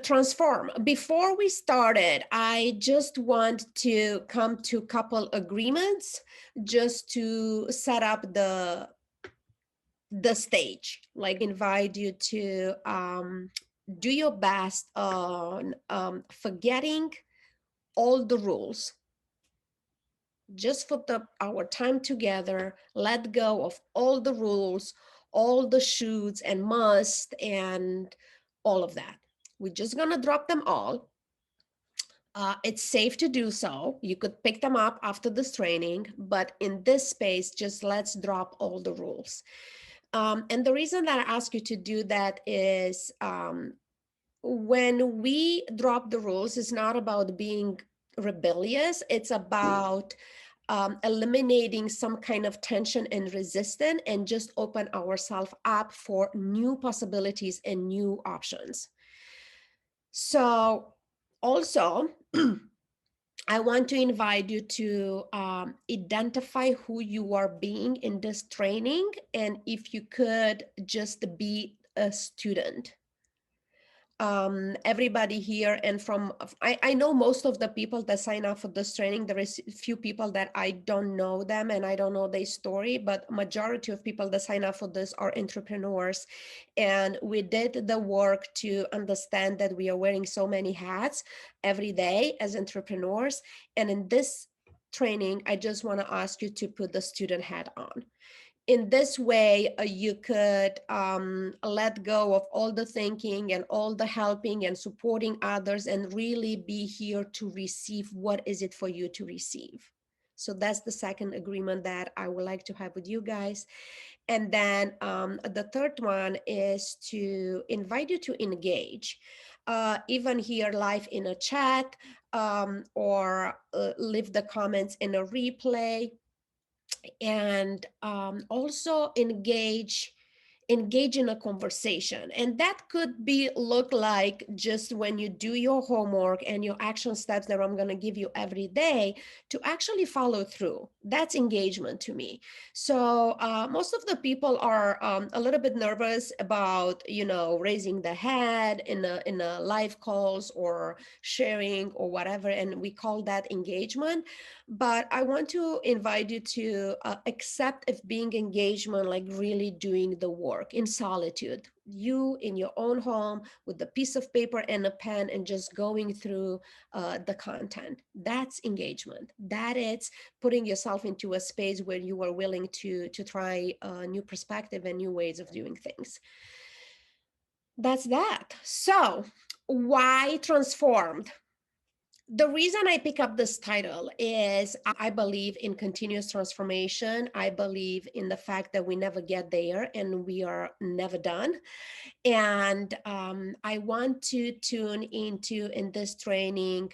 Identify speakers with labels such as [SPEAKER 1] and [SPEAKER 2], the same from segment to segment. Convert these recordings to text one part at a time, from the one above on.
[SPEAKER 1] transform. Before we started, I just want to come to a couple agreements just to set up the stage, like invite you to do your best on forgetting all the rules. Just for our time together, let go of all the rules, all the shoulds and must, and all of that. We're just gonna drop them all. It's safe to do so. You could pick them up after this training, but in this space, just let's drop all the rules. And the reason that I ask you to do that is when we drop the rules, it's not about being rebellious, it's about eliminating some kind of tension and resistance and just open ourselves up for new possibilities and new options. So also, I want to invite you to identify who you are being in this training, and if you could just be a student. Everybody here, and from I know most of the people that sign up for this training, there is a few people that I don't know them and I don't know their story, but majority of people that sign up for this are entrepreneurs, and we did the work to understand that we are wearing so many hats every day as entrepreneurs. And in this training, I just want to ask you to put the student hat on. In this way, you could let go of all the thinking and all the helping and supporting others and really be here to receive what is it for you to receive. So that's the second agreement that I would like to have with you guys. And then the third one is to invite you to engage, even here live in a chat, or leave the comments in a replay, and also engage in a conversation. And that could be look like just when you do your homework and your action steps that I'm going to give you every day, to actually follow through. That's engagement to me. So most of the people are a little bit nervous about, you know, raising the hand in a live calls or sharing or whatever, and we call that engagement. But I want to invite you to accept if being engagement, like really doing the work in solitude, you in your own home with a piece of paper and a pen and just going through the content. That's engagement. That is putting yourself into a space where you are willing to try a new perspective and new ways of doing things. That's that. So why transformed? The reason I pick up this title is I believe in continuous transformation. I believe in the fact that we never get there and we are never done. And I want to tune into in this training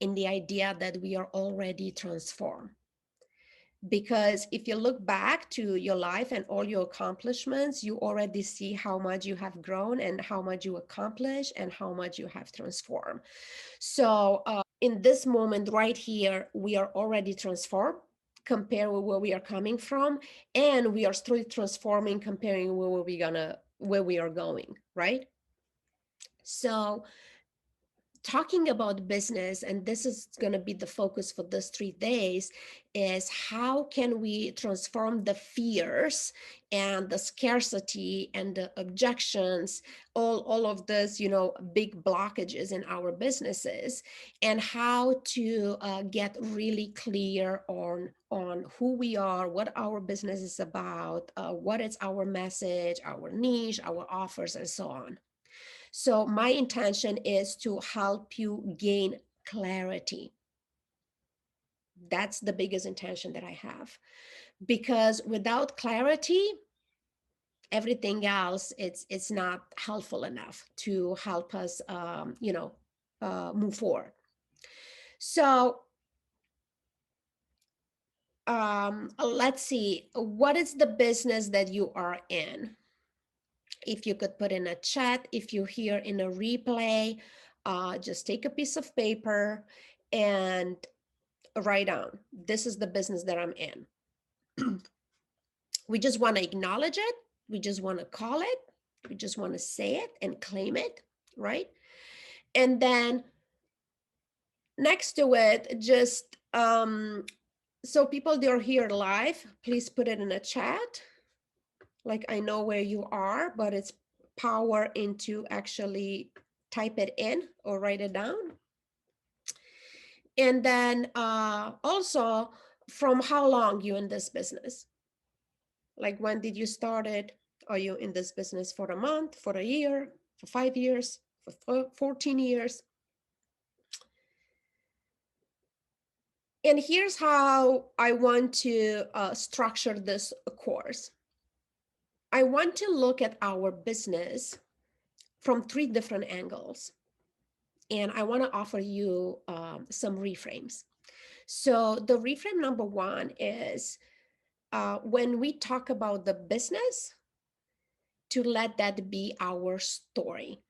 [SPEAKER 1] in the idea that we are already transformed. Because if you look back to your life and all your accomplishments, you already see how much you have grown and how much you accomplished and how much you have transformed. So in this moment right here, we are already transformed compared with where we are coming from, and we are still transforming comparing where we are going, right? So talking about business, and this is going to be the focus for this 3 days, is how can we transform the fears and the scarcity and the objections, all of this, you know, big blockages in our businesses, and how to get really clear on who we are, what our business is about, what is our message, our niche, our offers, and so on. So my intention is to help you gain clarity. That's the biggest intention that I have, because without clarity, everything else, it's not helpful enough to help us, move forward. So let's see, what is the business that you are in? If you could put in a chat, if you're here in a replay, just take a piece of paper and write down, this is the business that I'm in. We just want to acknowledge it. We just want to call it. We just want to say it and claim it, right? And then next to it, just so people that are here live, please put it in a chat. Like, I know where you are, but it's power into actually type it in or write it down. And then also, from how long you in this business? Like, when did you start it? Are you in this business for a month, for a year, for 5 years, for 14 years? And here's how I want to structure this course. I want to look at our business from 3 different angles. And I want to offer you some reframes. So the reframe number 1 is when we talk about the business, to let that be our story.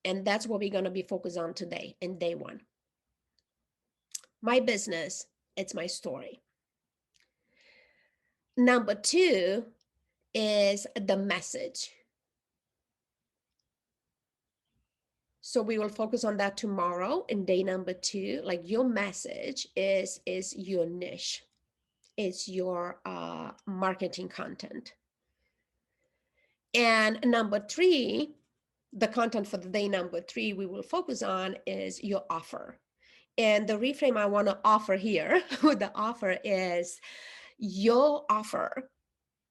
[SPEAKER 1] And that's what we're going to be focused on today in day 1. My business, it's my story. Number 2 is the message. So we will focus on that tomorrow in day number 2. Like, your message is your niche. It's your marketing content. And number 3, the content for the day number 3 we will focus on is your offer. And the reframe I want to offer here with the offer is your offer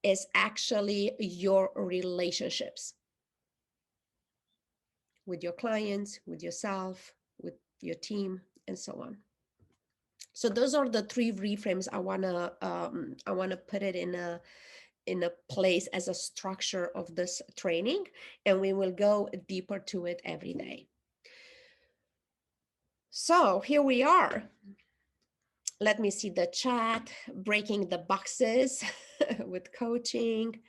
[SPEAKER 1] is actually your relationships with your clients, with yourself, with your team, and so on. So those are the 3 reframes I wanna put it in a place as a structure of this training, and we will go deeper to it every day. So here we are. Let me see the chat. Breaking the boxes with coaching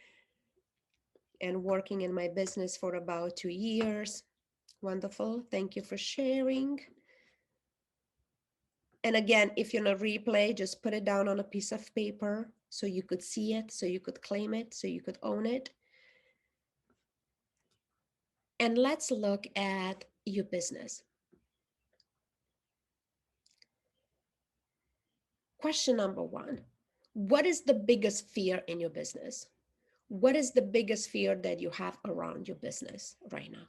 [SPEAKER 1] and working in my business for about 2 years. Wonderful. Thank you for sharing. And again, if you're in a replay, just put it down on a piece of paper so you could see it, so you could claim it, so you could own it. And let's look at your business. Question number 1, what is the biggest fear in your business? What is the biggest fear that you have around your business right now?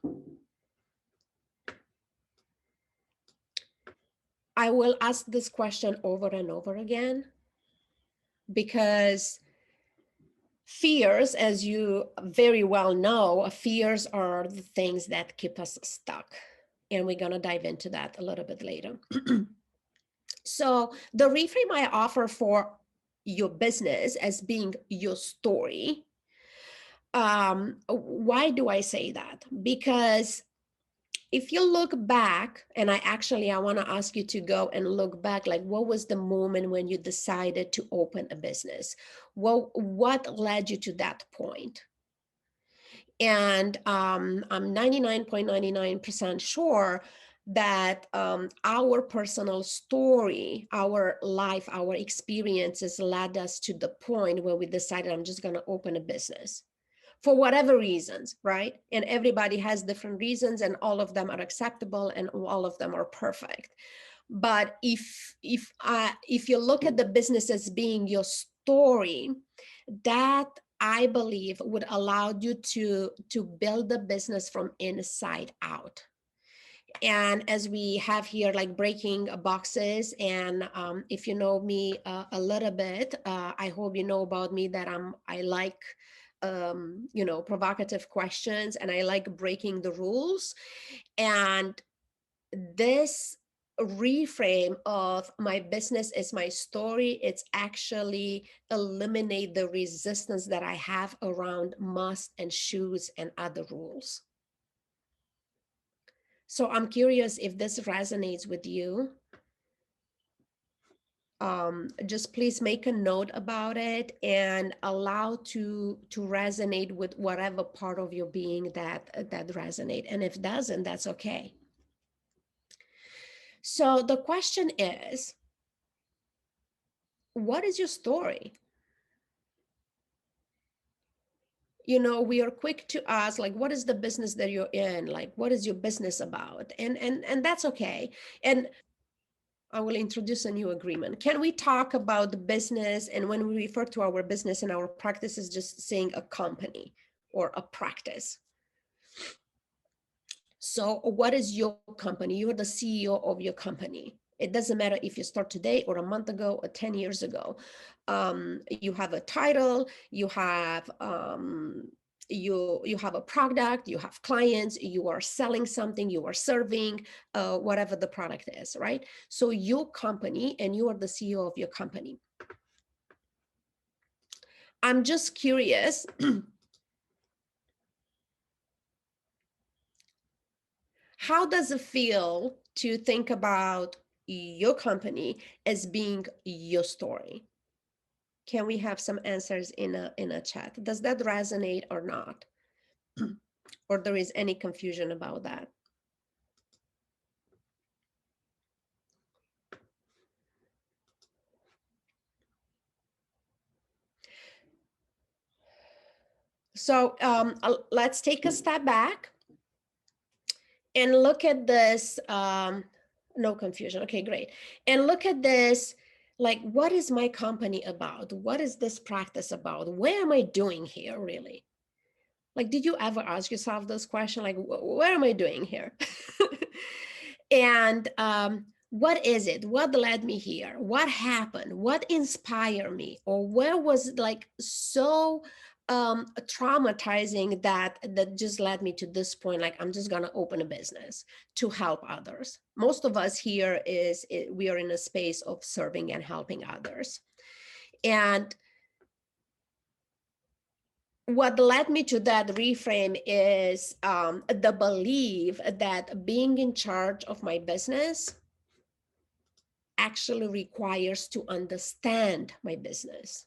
[SPEAKER 1] I will ask this question over and over again because fears, as you very well know, fears are the things that keep us stuck. And we're going to dive into that a little bit later. So the reframe I offer for your business as being your story. Why do I say that? Because if you look back, and I want to ask you to go and look back, like, what was the moment when you decided to open a business? Well, what led you to that point? And I'm 99.99% sure that our personal story, our life, our experiences led us to the point where we decided, I'm just going to open a business for whatever reasons, right? And everybody has different reasons, and all of them are acceptable, and all of them are perfect. But if you look at the business as being your story, that I believe would allow you to build the business from inside out. And as we have here, like, breaking boxes, and if you know me a little bit, I hope you know about me that I like provocative questions, and I like breaking the rules. And this reframe of my business is my story, it's actually eliminate the resistance that I have around must and shoes and other rules. So I'm curious if this resonates with you. Just please make a note about it and allow to resonate with whatever part of your being that resonate. And if it doesn't, that's okay. So the question is, what is your story? we are quick to ask, like, what is the business that you're in? Like, what is your business about? And that's okay. And I will introduce a new agreement. Can we talk about the business? And when we refer to our business and our practice is just saying a company or a practice. So what is your company? You're the CEO of your company. It doesn't matter if you start today or a month ago or 10 years ago. You have a title, you have a product, you have clients, you are selling something, you are serving whatever the product is, right? So your company, and you are the CEO of your company. I'm just curious. How does it feel to think about your company as being your story? Can we have some answers in a chat? Does that resonate or not? Or there is any confusion about that? So let's take a step back and look at this. No confusion. Okay, great. And look at this. Like, what is my company about? What is this practice about? What am I doing here, really? Like, did you ever ask yourself this question? Like, what am I doing here? And what is it? What led me here? What happened? What inspired me? Or where was like so traumatizing that just led me to this point? Like, I'm just gonna open a business to help others. Most of us here we are in a space of serving and helping others. And what led me to that reframe is the belief that being in charge of my business actually requires to understand my business.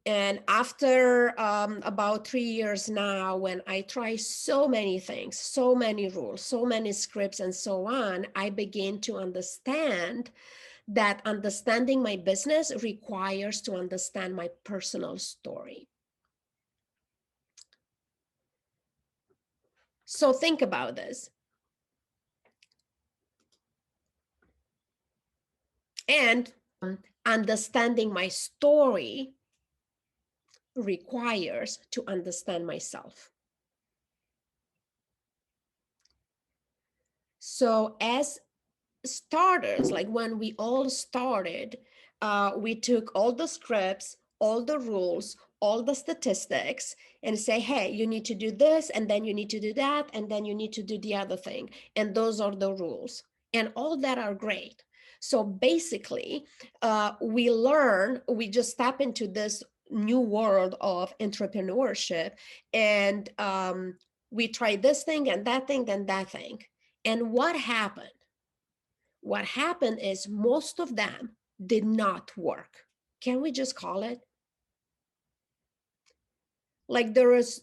[SPEAKER 1] And after about 3 years now, when I try so many things, so many rules, so many scripts, and so on, I begin to understand that understanding my business requires to understand my personal story. So think about this. And understanding my story requires to understand myself. So as starters, like when we all started, we took all the scripts, all the rules, all the statistics, and say, hey, you need to do this, and then you need to do that, and then you need to do the other thing. And those are the rules. And all that are great. So basically, we just step into this new world of entrepreneurship, and we try this thing and that thing and that thing. And what happened? What happened is most of them did not work. Can we just call it? Like, there is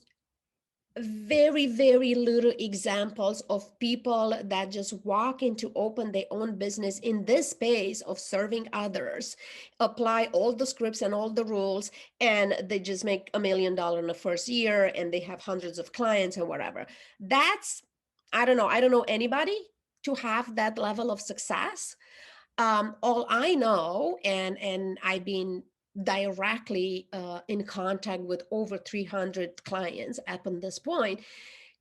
[SPEAKER 1] very, very little examples of people that just walk in to open their own business in this space of serving others, apply all the scripts and all the rules, and they just make $1 million in the first year, and they have hundreds of clients and whatever. That's, I don't know anybody to have that level of success. All I know, and I've been directly in contact with over 300 clients up on this point,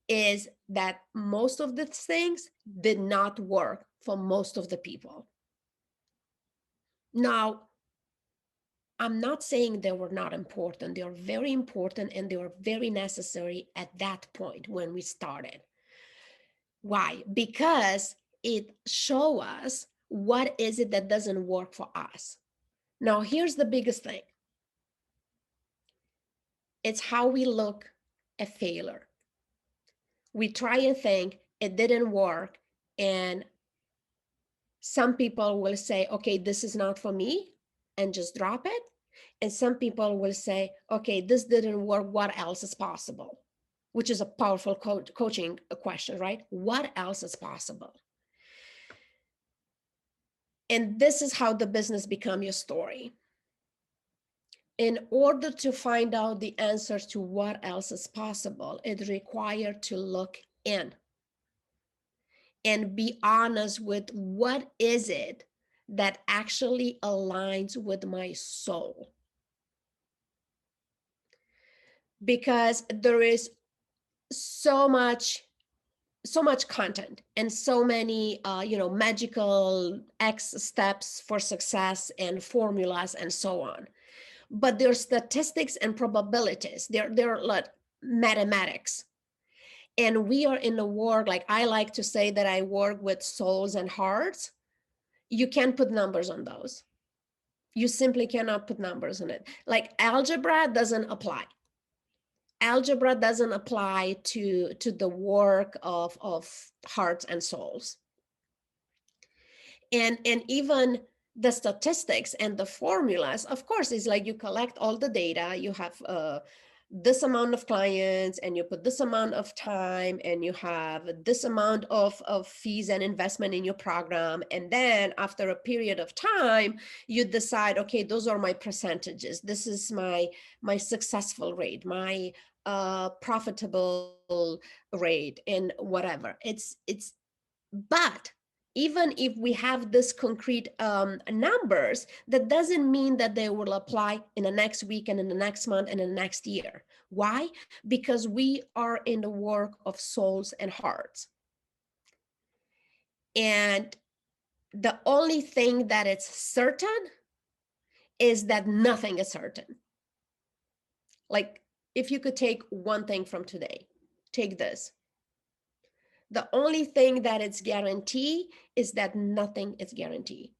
[SPEAKER 1] is that most of these things did not work for most of the people. Now, I'm not saying they were not important. They are very important, and they are very necessary at that point when we started. Why? Because it shows us what is it that doesn't work for us. Now, here's the biggest thing. It's how we look at failure. We try and think it didn't work, and some people will say, okay, this is not for me, and just drop it. And some people will say, okay, this didn't work, what else is possible? Which is a powerful coaching question, right? What else is possible? And this is how the business become your story. in order to find out the answers to what else is possible, it required to look in and be honest with what is it that actually aligns with my soul. Because there is so much content and so many magical X steps for success and formulas and so on, but there's statistics and probabilities. They're like mathematics. And we are in the work, like I like to say that I work with souls and hearts. You can't put numbers on those. You simply cannot put numbers on it. Like algebra doesn't apply. Algebra doesn't apply to the work of hearts and souls. And even the statistics and the formulas, of course, is like you collect all the data, you have this amount of clients, and you put this amount of time, and you have this amount of fees and investment in your program. And then after a period of time, you decide, okay, those are my percentages. This is my successful rate, my profitable rate, and whatever. But even if we have this concrete numbers, that doesn't mean that they will apply in the next week and in the next month and in the next year. Why? Because we are in the work of souls and hearts. And the only thing that is certain is that nothing is certain. Like, if you could take one thing from today, take this. The only thing that is guaranteed is that nothing is guaranteed.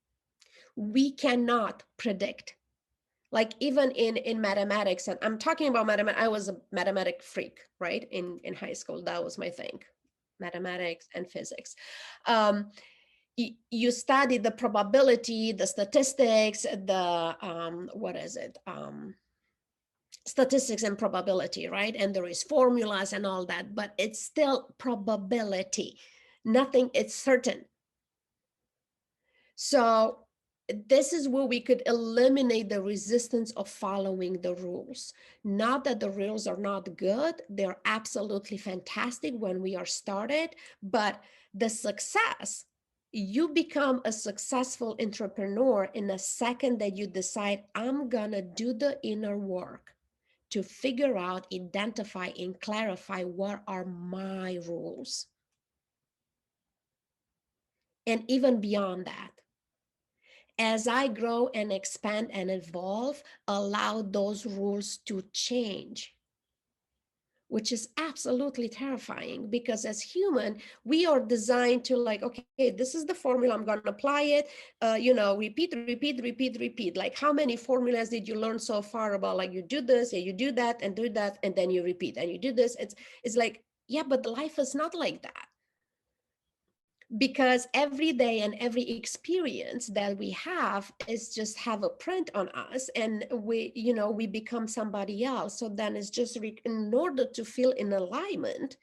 [SPEAKER 1] We cannot predict. Like even in mathematics, and I'm talking about mathematics, I was a mathematic freak, right? In high school, that was my thing, mathematics and physics. You study the probability, the statistics, the, what is it? Statistics and probability, right? And there is formulas and all that, but it's still probability. Nothing is certain. So this is where we could eliminate the resistance of following the rules. Not that the rules are not good, they're absolutely fantastic when we are started, but the success, you become a successful entrepreneur in the second that you decide, I'm gonna do the inner work to figure out, identify, and clarify what are my rules. And even beyond that, as I grow and expand and evolve, allow those rules to change, which is absolutely terrifying, because as human, we are designed to like, okay, this is the formula, I'm going to apply it, repeat. Like, how many formulas did you learn so far about, like, you do this, yeah, you do that, and then you repeat, and you do this. It's like, yeah, but life is not like that. Because every day and every experience that we have is just have a print on us, and we become somebody else. So then it's just in order to feel in alignment,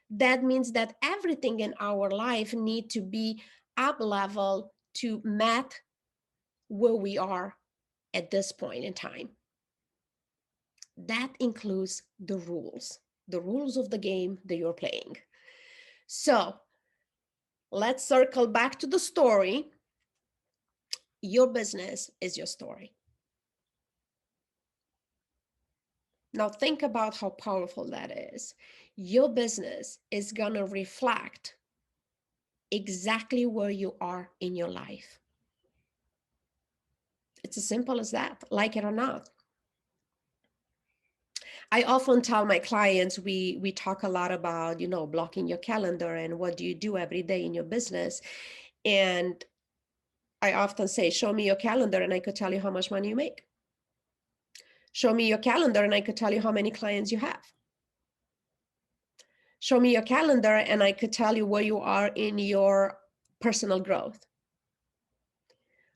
[SPEAKER 1] that means that everything in our life need to be up level to match where we are at this point in time. That includes the rules of the game that you're playing. So let's circle back to the story. Your business is your story. Now think about how powerful that is. Your business is going to reflect exactly where you are in your life. It's as simple as that, like it or not. I often tell my clients, we talk a lot about, blocking your calendar and what do you do every day in your business. And I often say, show me your calendar and I could tell you how much money you make. Show me your calendar and I could tell you how many clients you have. Show me your calendar and I could tell you where you are in your personal growth.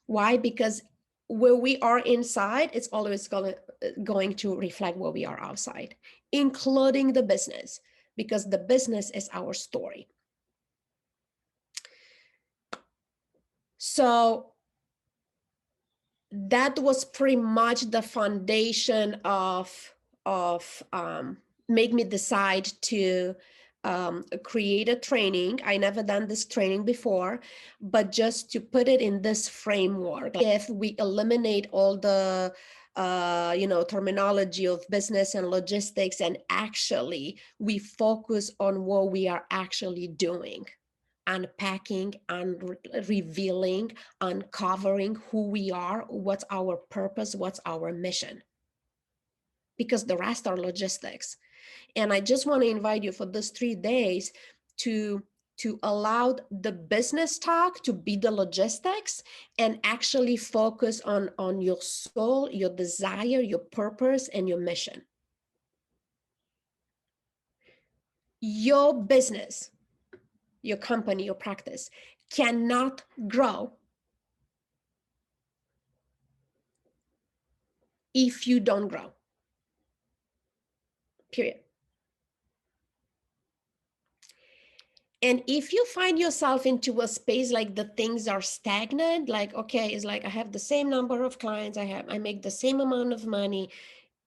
[SPEAKER 1] Why? Because where we are inside, it's always going to reflect where we are outside, including the business, because the business is our story. So that was pretty much the foundation of make me decide to create a training. I never done this training before, but just to put it in this framework. If we eliminate all the terminology of business and logistics, and actually we focus on what we are actually doing, unpacking and revealing, uncovering who we are, what's our purpose, what's our mission, because the rest are logistics. And I just want to invite you for these 3 days to allow the business talk to be the logistics, and actually focus on your soul, your desire, your purpose, and your mission. Your business, your company, your practice cannot grow if you don't grow. Period. And if you find yourself into a space like the things are stagnant, like, okay, it's like I have the same number of clients, I make the same amount of money,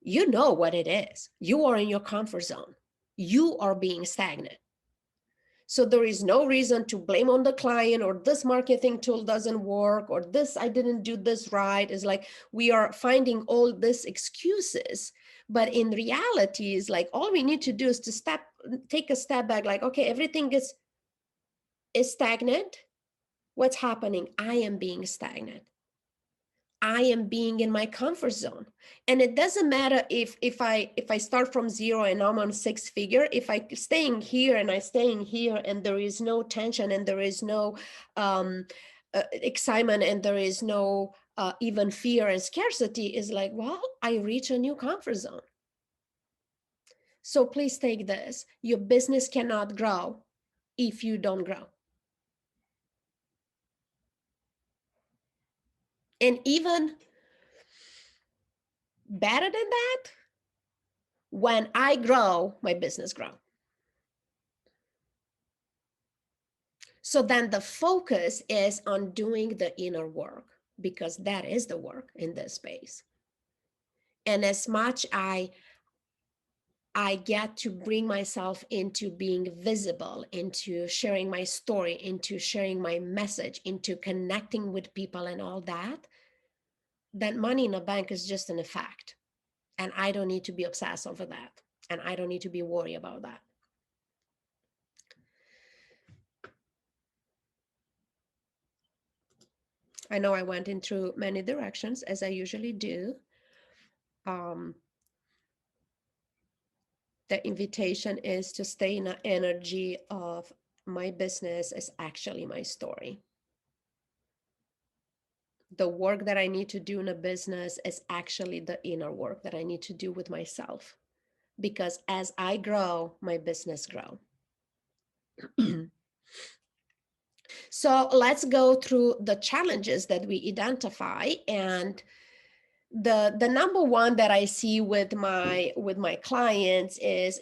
[SPEAKER 1] you know what it is. You are in your comfort zone. You are being stagnant. So there is no reason to blame on the client, or this marketing tool doesn't work, or this, I didn't do this right. It's like we are finding all these excuses. But in reality, is like all we need to do is to take a step back, like, okay, everything is stagnant. What's happening? I am being stagnant. I am being in my comfort zone. And it doesn't matter if I start from 0 and now I'm on 6 figure. If I staying here and I staying here, and there is no tension, and there is no excitement, and there is no even fear and scarcity, is like, well, I reach a new comfort zone. So please take this. Your business cannot grow if you don't grow. And even better than that, when I grow, my business grow. So then the focus is on doing the inner work, because that is the work in this space. And as much I get to bring myself into being visible, into sharing my story, into sharing my message, into connecting with people and all that, then money in a bank is just an effect. And I don't need to be obsessed over that. And I don't need to be worried about that. I know I went into many directions, as I usually do. The invitation is to stay in the energy of my business is actually my story. The work that I need to do in a business is actually the inner work that I need to do with myself. Because as I grow, my business grows. So let's go through the challenges that we identify. And the number one that I see with my clients is,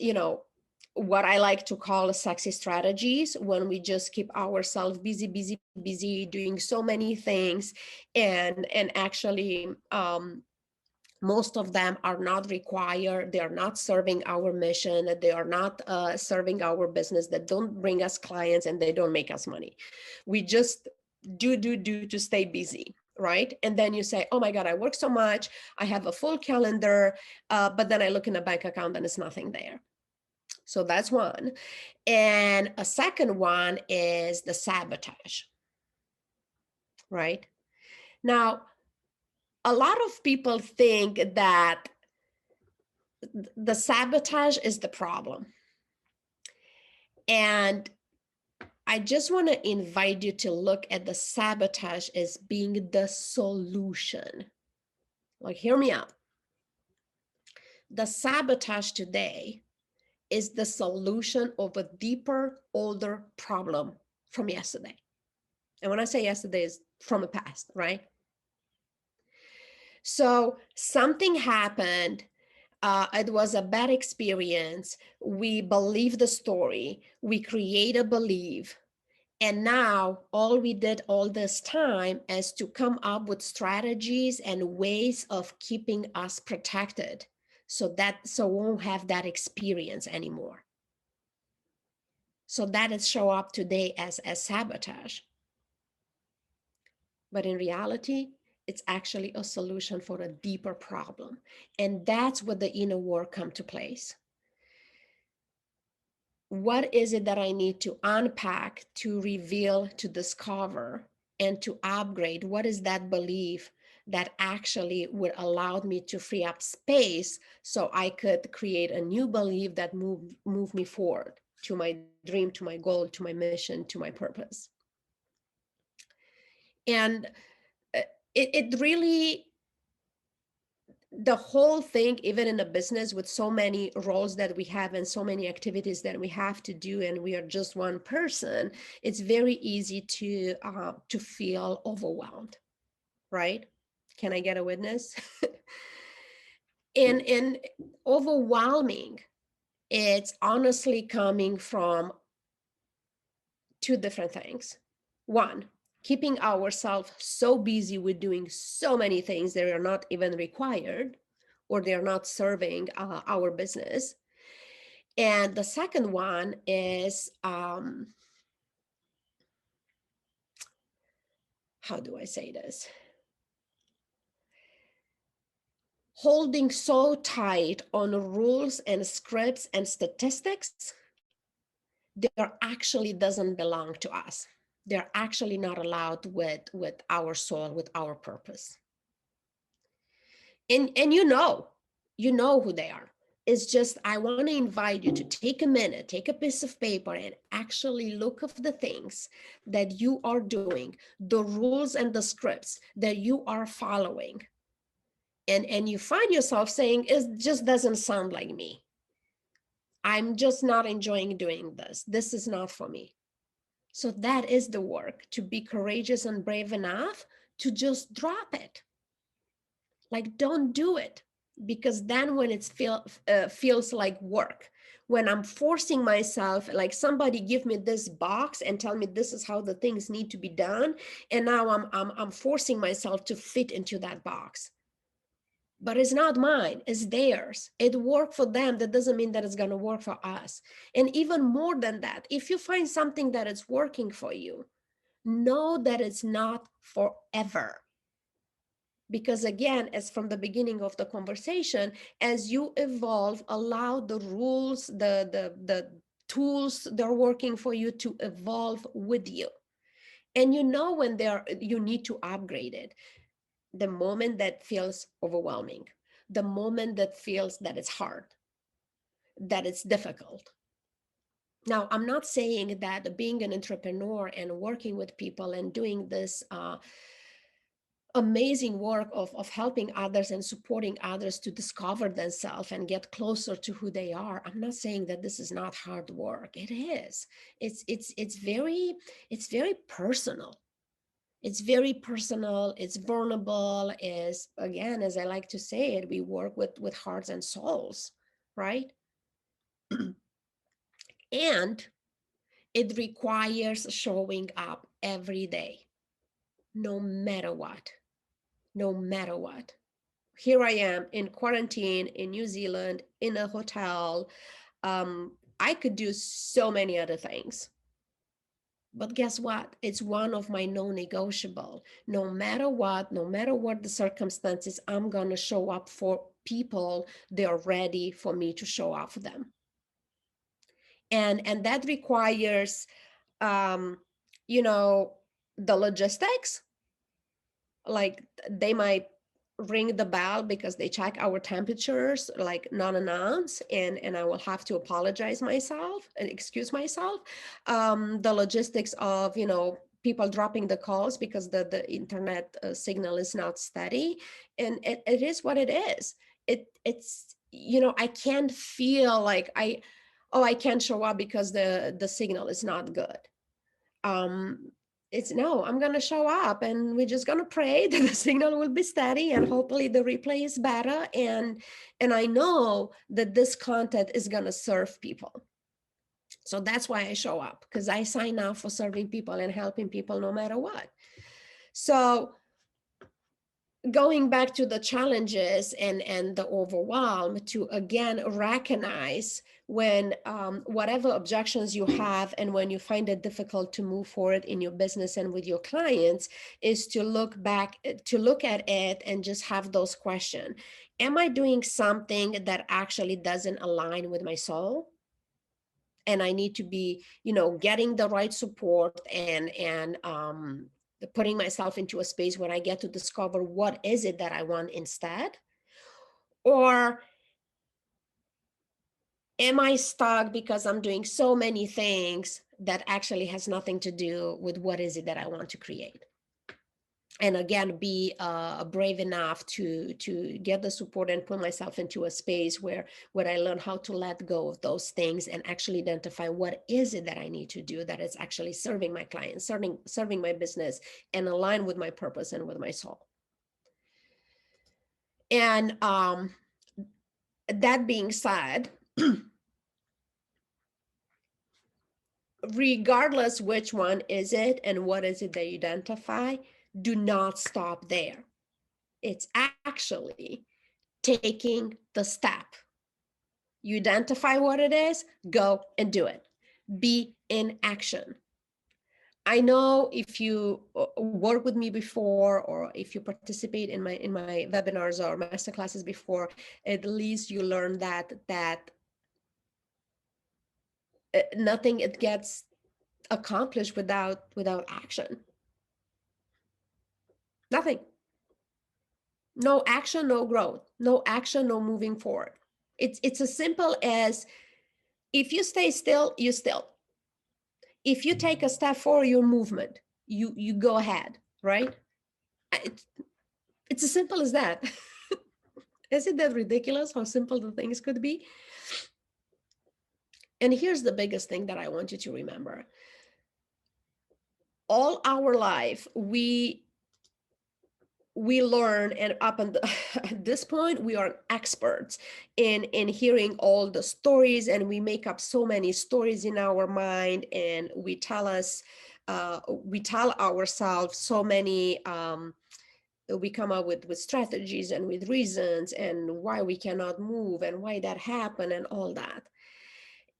[SPEAKER 1] what I like to call sexy strategies, when we just keep ourselves busy doing so many things, and actually most of them are not required. They are not serving our mission. They are not serving our business. That don't bring us clients, and they don't make us money. We just do to stay busy, right? And then you say, oh my God, I work so much. I have a full calendar, but then I look in a bank account and it's nothing there. So that's one. And a second one is the sabotage, right? Now, a lot of people think that the sabotage is the problem. And I just want to invite you to look at the sabotage as being the solution. Like, hear me out. The sabotage today is the solution of a deeper, older problem from yesterday. And when I say yesterday, is from the past, right? So something happened. It was a bad experience. We believe the story. We create a belief. And now all we did all this time is to come up with strategies and ways of keeping us protected so we won't have that experience anymore. So that is show up today as sabotage. But in reality, it's actually a solution for a deeper problem. And that's where the inner work come to place. What is it that I need to unpack, to reveal, to discover, and to upgrade? What is that belief that actually would allow me to free up space so I could create a new belief that move me forward to my dream, to my goal, to my mission, to my purpose? And it really, the whole thing, even in a business with so many roles that we have and so many activities that we have to do, and we are just one person, it's very easy to feel overwhelmed, right? Can I get a witness? And overwhelming, it's honestly coming from two different things. One, keeping ourselves so busy with doing so many things that are not even required, or they're not serving our business. And the second one is, how do I say this? Holding so tight on rules and scripts and statistics, they actually doesn't belong to us. They're actually not allowed with our soul, with our purpose. And you know who they are. It's just, I want to invite you to take a minute, take a piece of paper, and actually look at the things that you are doing, the rules and the scripts that you are following. And you find yourself saying, it just doesn't sound like me. I'm just not enjoying doing this. This is not for me. So that is the work, to be courageous and brave enough to just drop it. Like, don't do it, because then when it feels like work, when I'm forcing myself, like somebody give me this box and tell me this is how the things need to be done, and now I'm forcing myself to fit into that box. But it's not mine, it's theirs. It worked for them. That doesn't mean that it's going to work for us. And even more than that, if you find something that is working for you, know that it's not forever. Because again, as from the beginning of the conversation, as you evolve, allow the rules, the tools that are working for you to evolve with you. And you know when you need to upgrade it. The moment that feels overwhelming, the moment that feels that it's hard, that it's difficult. Now, I'm not saying that being an entrepreneur and working with people and doing this amazing work of helping others and supporting others to discover themselves and get closer to who they are, I'm not saying that this is not hard work. It is. It's very personal. It's very personal, it's vulnerable, is, again, as I like to say it, we work with hearts and souls, right? And it requires showing up every day, no matter what. No matter what. Here I am in quarantine in New Zealand, in a hotel. I could do so many other things. But guess what? It's one of my non-negotiable. No matter what, no matter what the circumstances, I'm going to show up for people. They're ready for me to show up for them. And that requires, um, you know, the logistics. Like, they might ring the bell because they check our temperatures, like non announced, and I will have to apologize myself and excuse myself. The logistics of, people dropping the calls because the internet signal is not steady, and it is what it is. It's I can't feel like I can't show up because the signal is not good. um it's no, I'm going to show up, and we're just going to pray that the signal will be steady, and hopefully the replay is better, and I know that this content is going to serve people. So that's why I show up, because I sign up for serving people and helping people no matter what. So going back to the challenges and the overwhelm, to again recognize when whatever objections you have and when you find it difficult to move forward in your business and with your clients, is to look back, to look at it and just have those questions. Am I doing something that actually doesn't align with my soul? And I need to be, getting the right support and putting myself into a space where I get to discover what is it that I want instead? Or am I stuck because I'm doing so many things that actually has nothing to do with what is it that I want to create? And again, be brave enough to get the support and put myself into a space where I learn how to let go of those things and actually identify what is it that I need to do that is actually serving my clients, serving my business, and align with my purpose and with my soul. And that being said, regardless which one is it and what is it that you identify, do not stop there. It's actually taking the step. You identify what it is, go and do it. Be in action. I know if you work with me before, or if you participate in my webinars or masterclasses before, at least you learn that nothing it gets accomplished without action. Nothing. No action, no growth. No action, no moving forward. It's as simple as, if you stay still, you still. If you take a step forward, your movement, you go ahead, right? It's as simple as that. Isn't that ridiculous how simple the things could be? And here's the biggest thing that I want you to remember. All our life, we learn, and up at this point, we are experts in hearing all the stories, and we make up so many stories in our mind, and we tell ourselves so many we come up with strategies and with reasons and why we cannot move and why that happened and all that.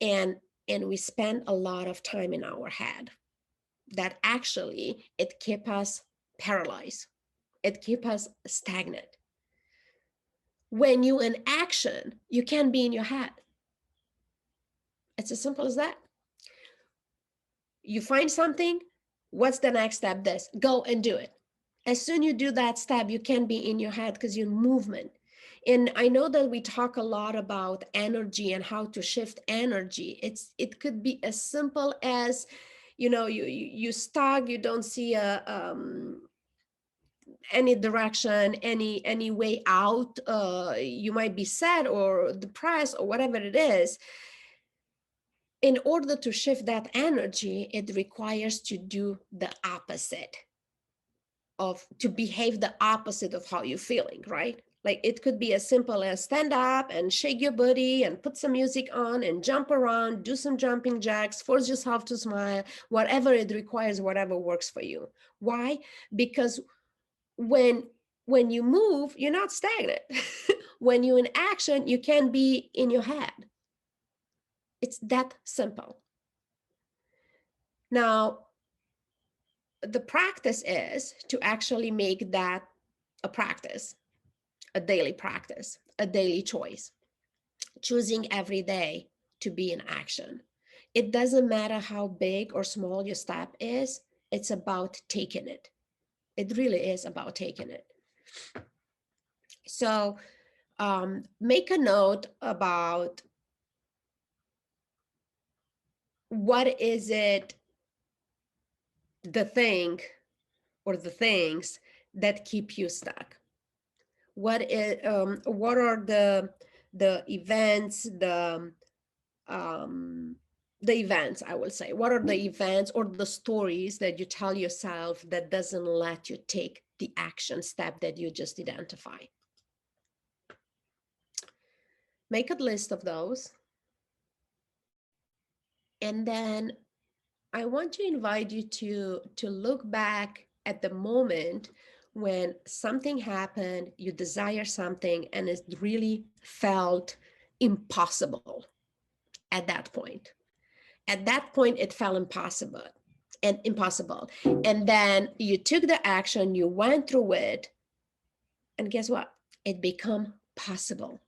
[SPEAKER 1] And we spend a lot of time in our head that actually it keeps us paralyzed. It keeps us stagnant. When you in action, you can't be in your head. It's as simple as that. You find something, what's the next step? This, go and do it. As soon as you do that step, you can be in your head because you're in movement. And I know that we talk a lot about energy and how to shift energy. It could be as simple as, you stuck, you don't see any direction, any way out. You might be sad or depressed or whatever it is. In order to shift that energy, it requires to do the opposite to behave the opposite of how you're feeling, right? Like it could be as simple as stand up and shake your body and put some music on and jump around, do some jumping jacks, force yourself to smile, whatever it requires, whatever works for you. Why? Because when you move, you're not stagnant. When you're in action, you can't be in your head. It's that simple. Now, the practice is to actually make that a practice, a daily practice, a daily choice, choosing every day to be in action. It doesn't matter how big or small your step is, it's about taking it. It really is about taking it. So make a note about what is it, the thing or the things that keep you stuck. What are the events, the events, I will say, what are the events or the stories that you tell yourself that doesn't let you take the action step that you just identify? Make a list of those. And then I want to invite you to look back at the moment when something happened, you desire something, and it really felt impossible at that point. At that point, it felt impossible. And then you took the action, you went through it, and guess what? It became possible.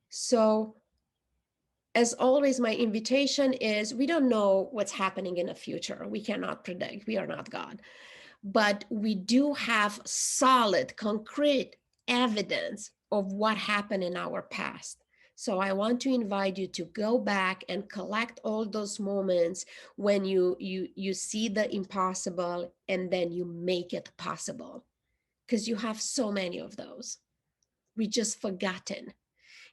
[SPEAKER 1] So as always, my invitation is we don't know what's happening in the future. We cannot predict. We are not God. But we do have solid, concrete evidence of what happened in our past. So I want to invite you to go back and collect all those moments when you see the impossible and then you make it possible, because you have so many of those. We just forgotten,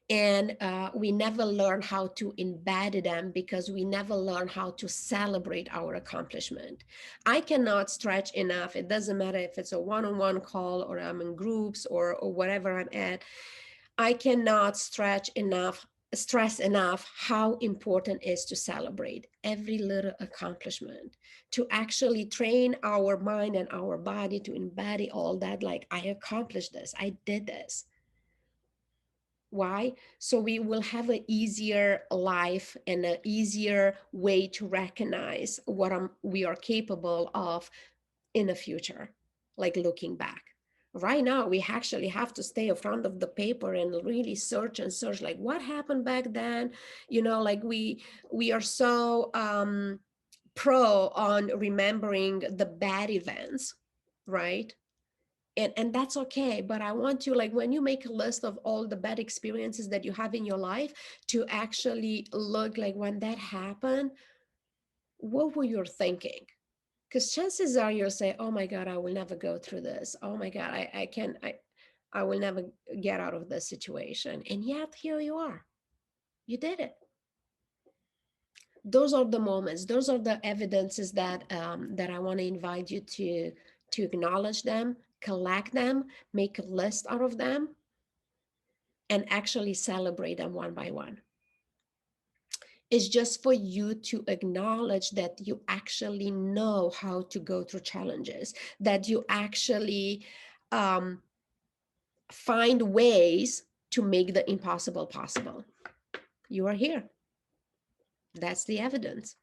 [SPEAKER 1] and we never learn how to embed them because we never learn how to celebrate our accomplishment. I cannot stretch enough. It doesn't matter if it's a one-on-one call or I'm in groups or whatever I'm at. I cannot stress enough how important it is to celebrate every little accomplishment, to actually train our mind and our body to embody all that, like I accomplished this, I did this. Why? So we will have an easier life and an easier way to recognize what we are capable of in the future, like looking back. Right now, we actually have to stay in front of the paper and really search and search, like what happened back then. Like we are so pro on remembering the bad events, right? And that's okay, but I want you, like when you make a list of all the bad experiences that you have in your life, to actually look like when that happened, what were you thinking? Because chances are you'll say, oh my God, I will never go through this. Oh my God, I will never get out of this situation. And yet here you are, you did it. Those are the moments, those are the evidences that I want to invite you to acknowledge them, collect them, make a list out of them, and actually celebrate them one by one. It's just for you to acknowledge that you actually know how to go through challenges, that you actually um, find ways to make the impossible possible. You are here. That's the evidence.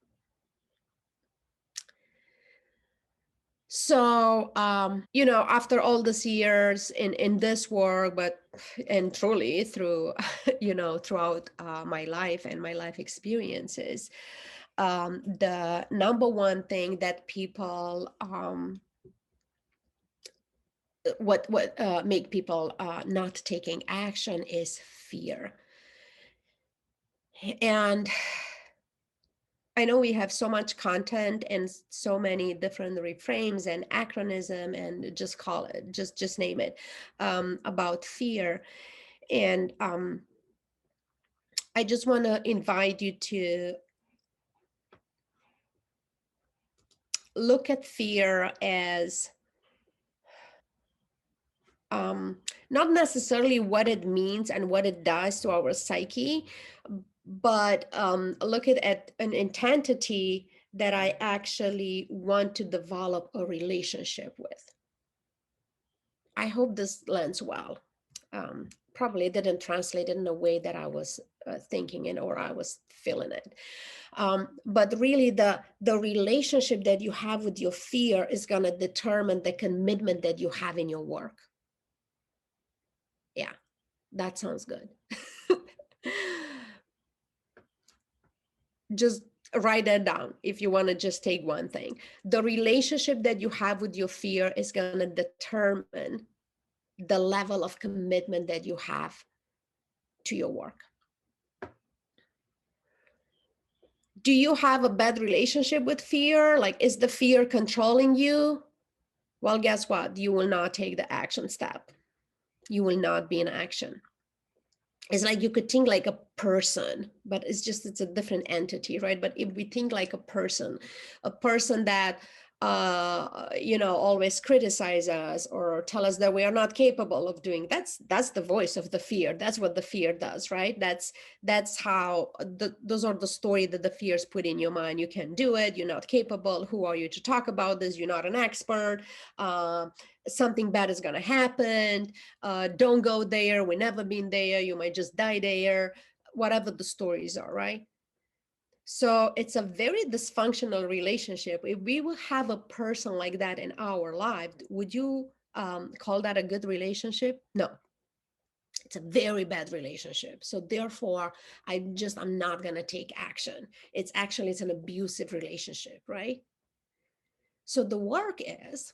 [SPEAKER 1] So, after all these years in this work, and truly through, throughout my life and my life experiences, the number one thing that people, what make people not taking action is fear. And I know we have so much content and so many different reframes and acronym and just call it, just name it, about fear. And I just want to invite you to look at fear as not necessarily what it means and what it does to our psyche, but look at an entity that I actually want to develop a relationship with. I hope this lands well. Probably didn't translate it in a way that I was thinking it or I was feeling it. But really the relationship that you have with your fear is going to determine the commitment that you have in your work. Yeah, that sounds good. Just write that down if you want to just take one thing. The relationship that you have with your fear is going to determine the level of commitment that you have to your work. Do you have a bad relationship with fear? Like, is the fear controlling you? Well, guess what? You will not take the action step. You will not be in action. It's like you could think like a person, but it's a different entity, right? But if we think like a person that always criticize us or tell us that we are not capable of doing. That's the voice of the fear. That's what the fear does, right? That's how those are the story that the fears put in your mind. You can do it, you're not capable, who are you to talk about this, you're not an expert, something bad is going to happen, don't go there, we never been there, you might just die there, whatever the stories are, right? So it's a very dysfunctional relationship. If we will have a person like that in our life, would you call that a good relationship? No, it's a very bad relationship. So therefore, I'm not gonna take action. It's an abusive relationship, right? So the work is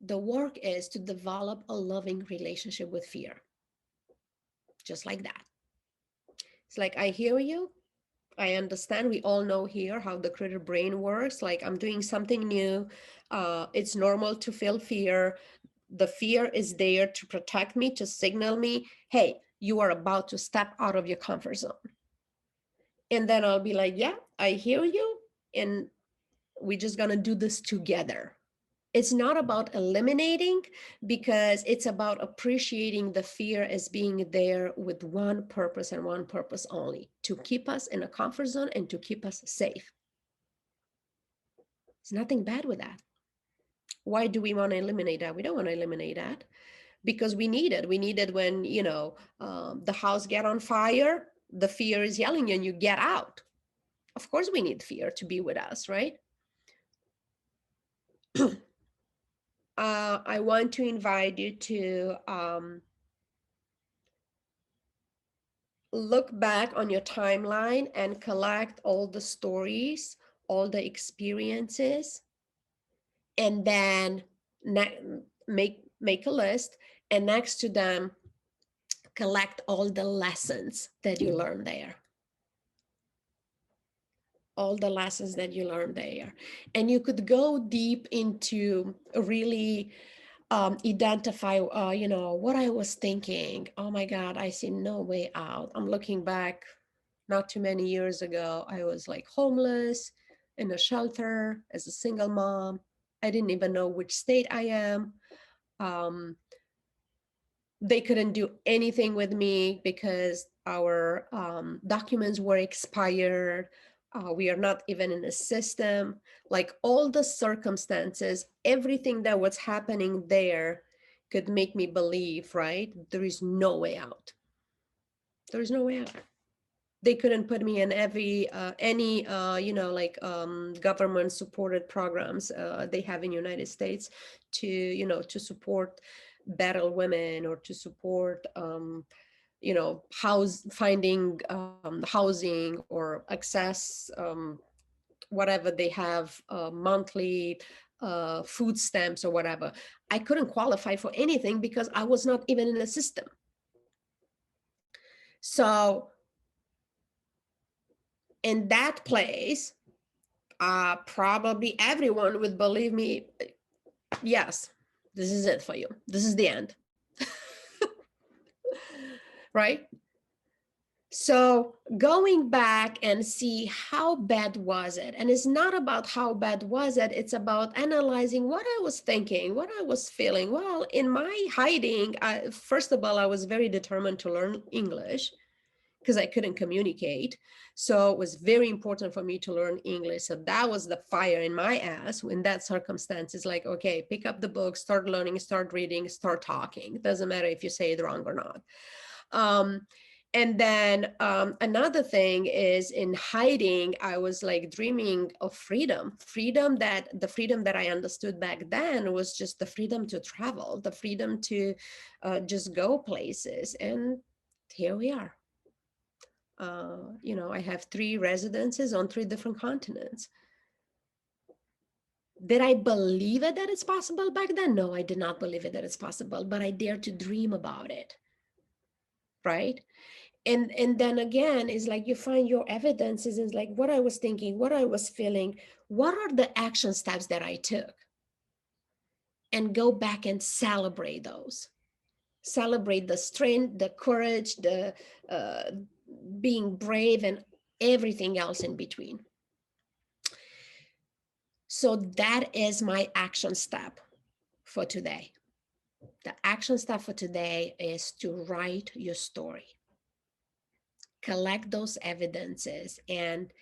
[SPEAKER 1] to develop a loving relationship with fear, just like that. It's like, I hear you, I understand. We all know here how the critter brain works. Like, I'm doing something new. It's normal to feel fear. The fear is there to protect me, to signal me, hey, you are about to step out of your comfort zone. And then I'll be like, yeah, I hear you. And we're just going to do this together. It's not about eliminating, because it's about appreciating the fear as being there with one purpose and one purpose only: to keep us in a comfort zone and to keep us safe. There's nothing bad with that. Why do we want to eliminate that? We don't want to eliminate that because we need it. We need it when, the house get on fire, the fear is yelling and you get out. Of course we need fear to be with us, right? I want to invite you to look back on your timeline and collect all the stories, all the experiences, and then make a list, and next to them collect all the lessons that you learned there. All the lessons that you learned there. And you could go deep into really identify, what I was thinking. Oh my God, I see no way out. I'm looking back not too many years ago. I was like homeless in a shelter as a single mom. I didn't even know which state I am. They couldn't do anything with me because our documents were expired. We are not even in the system. Like, all the circumstances, everything that was happening there could make me believe, right? There is no way out. There is no way out. They couldn't put me in any government supported programs they have in United States to support battle women, or to support finding housing or access, whatever they have, monthly food stamps or whatever. I couldn't qualify for anything because I was not even in the system. So in that place, probably everyone would believe me. Yes, this is it for you. This is the end. Right? So going back and see how bad was it. And it's not about how bad was it. It's about analyzing what I was thinking, what I was feeling. Well, in my hiding, first of all, I was very determined to learn English because I couldn't communicate. So it was very important for me to learn English. So that was the fire in my ass in that circumstance. It's like, okay, pick up the book, start learning, start reading, start talking. It doesn't matter if you say it wrong or not. And then another thing is, in hiding, I was like dreaming of freedom. The freedom that I understood back then was just the freedom to travel, the freedom to just go places. And here we are. I have 3 residences on 3 different continents. Did I believe it that it's possible back then? No, I did not believe it that it's possible, but I dared to dream about it. Right? And then again, it's like you find your evidences, is like what I was thinking, what I was feeling, what are the action steps that I took, and go back and celebrate those. Celebrate the strength, the courage, the being brave, and everything else in between. So that is my action step for today. The action step for today is to write your story, collect those evidences, and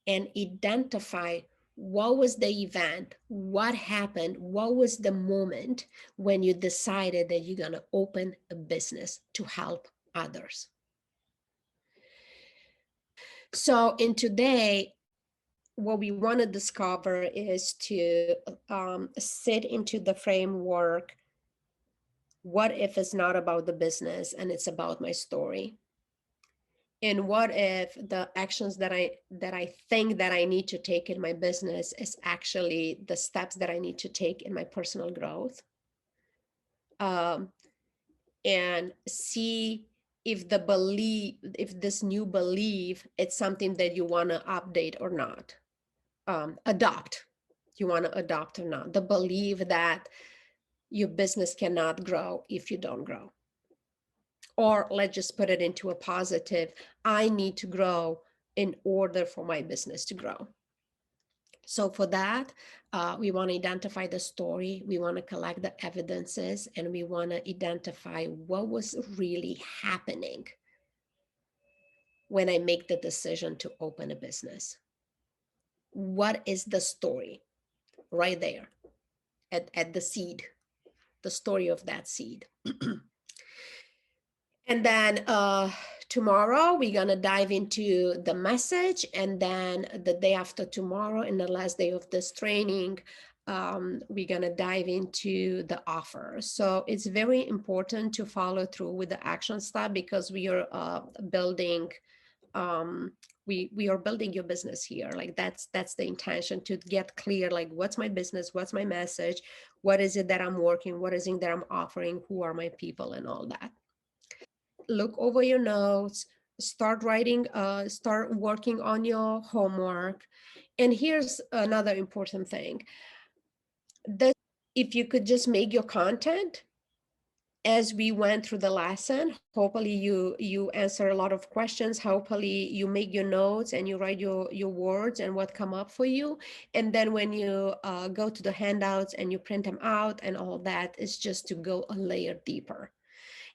[SPEAKER 1] identify what was the event, what happened, what was the moment when you decided that you're going to open a business to help others. So in today, what we want to discover is to sit into the framework. What if it's not about the business and it's about my story? And what if the actions that I think that I need to take in my business is actually the steps that I need to take in my personal growth? Um, and see if the belief, if this new belief, it's something that you want to update or not, adopt. You want to adopt or not? The belief that your business cannot grow if you don't grow. Or let's just put it into a positive, I need to grow in order for my business to grow. So for that, we want to identify the story, we want to collect the evidences, and we want to identify what was really happening when I make the decision to open a business. What is the story right there at the seed, the story of that seed. And then tomorrow we're gonna dive into the message, and then the day after tomorrow, in the last day of this training, we're gonna dive into the offer. So it's very important to follow through with the action step, because we are building um we are building your business here. Like that's the intention, to get clear, like what's my business, what's my message, what is it that I'm working, what is it that I'm offering, who are my people, and all that. Look over your notes, start writing, start working on your homework. And here's another important thing, that if you could just make your content as we went through the lesson, hopefully you answer a lot of questions, hopefully you make your notes and you write your words and what come up for you. And then when you go to the handouts and you print them out and all that, is just to go a layer deeper.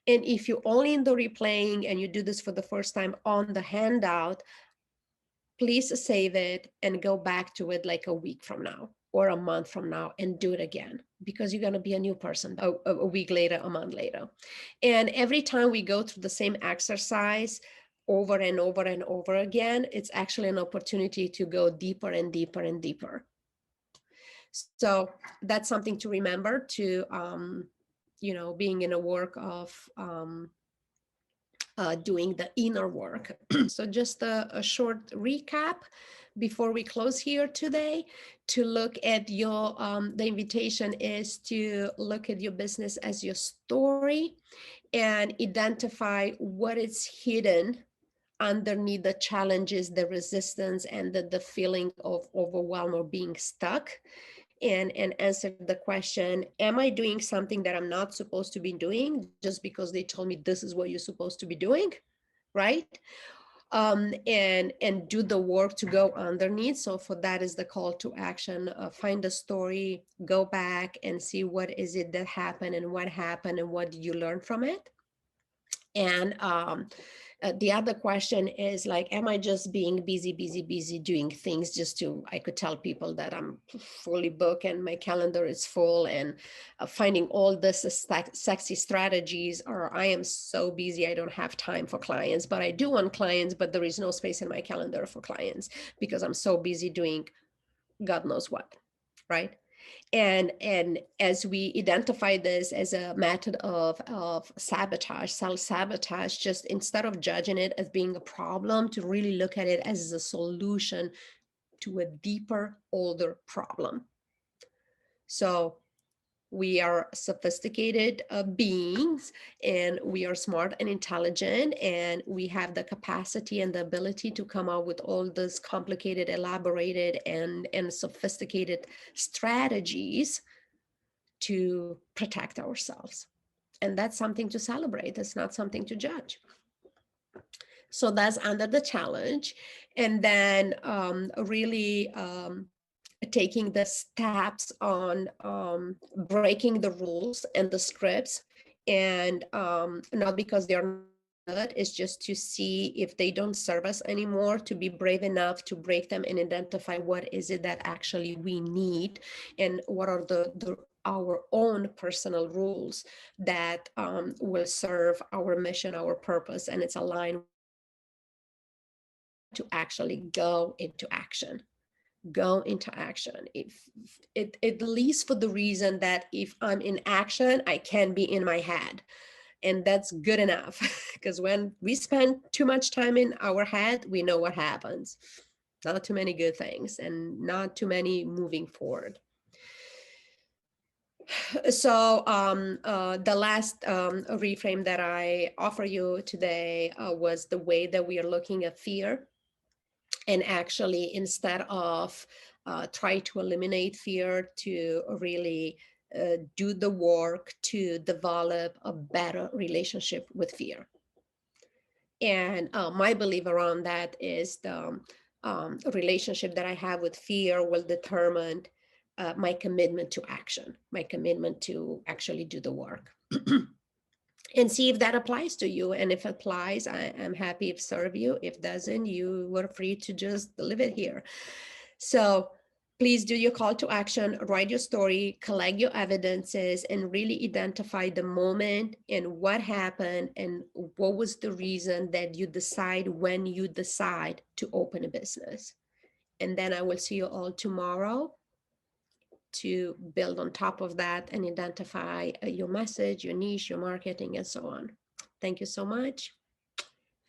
[SPEAKER 1] And if you're only in the replaying and you do this for the first time on the handout, please save it and go back to it like a week from now or a month from now and do it again, because you're going to be a new person a week later, a month later. And every time we go through the same exercise over and over and over again, it's actually an opportunity to go deeper and deeper and deeper. So that's something to remember, to being in a work of doing the inner work. So just a short recap before we close here today, to look at your, the invitation is to look at your business as your story and identify what is hidden underneath the challenges, the resistance, and the feeling of overwhelm or being stuck. And answer the question, am I doing something that I'm not supposed to be doing just because they told me this is what you're supposed to be doing, right? And do the work to go underneath. So for that is the call to action. Find the story, go back and see what is it that happened and what did you learn from it. And the other question is like, am I just being busy doing things just to, I could tell people that I'm fully booked and my calendar is full, and finding all this sexy strategies, or I am so busy, I don't have time for clients, but I do want clients, but there is no space in my calendar for clients because I'm so busy doing God knows what, right? And as we identify this as a method of sabotage, self-sabotage, just instead of judging it as being a problem, to really look at it as a solution to a deeper, older problem. So we are sophisticated beings, and we are smart and intelligent, and we have the capacity and the ability to come up with all this complicated, elaborated, and sophisticated strategies to protect ourselves. And that's something to celebrate. It's not something to judge. So that's under the challenge. And then really taking the steps on breaking the rules and the scripts, and not because they're not good, it's just to see if they don't serve us anymore, to be brave enough to break them and identify what is it that actually we need, and what are the our own personal rules that will serve our mission, our purpose, and it's aligned to actually go into action. Go into action. If it at least for the reason that if I'm in action, I can be in my head. And that's good enough. Because when we spend too much time in our head, we know what happens. Not too many good things and not too many moving forward. So the last reframe that I offer you today was the way that we are looking at fear. And actually, instead of try to eliminate fear, to really do the work to develop a better relationship with fear. And my belief around that is the relationship that I have with fear will determine my commitment to action, my commitment to actually do the work. And see if that applies to you. And if it applies, I am happy to serve you. If doesn't, you were free to just leave it here. So please do your call to action, write your story, collect your evidences, and really identify the moment and what happened and what was the reason that you decide when you decide to open a business. And then I will see you all tomorrow to build on top of that and identify your message, your niche, your marketing, and so on. Thank you so much.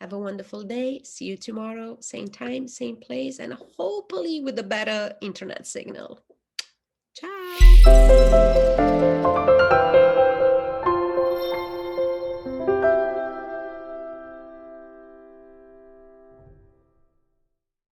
[SPEAKER 1] Have a wonderful day. See you tomorrow, same time, same place, and hopefully with a better internet signal. Ciao.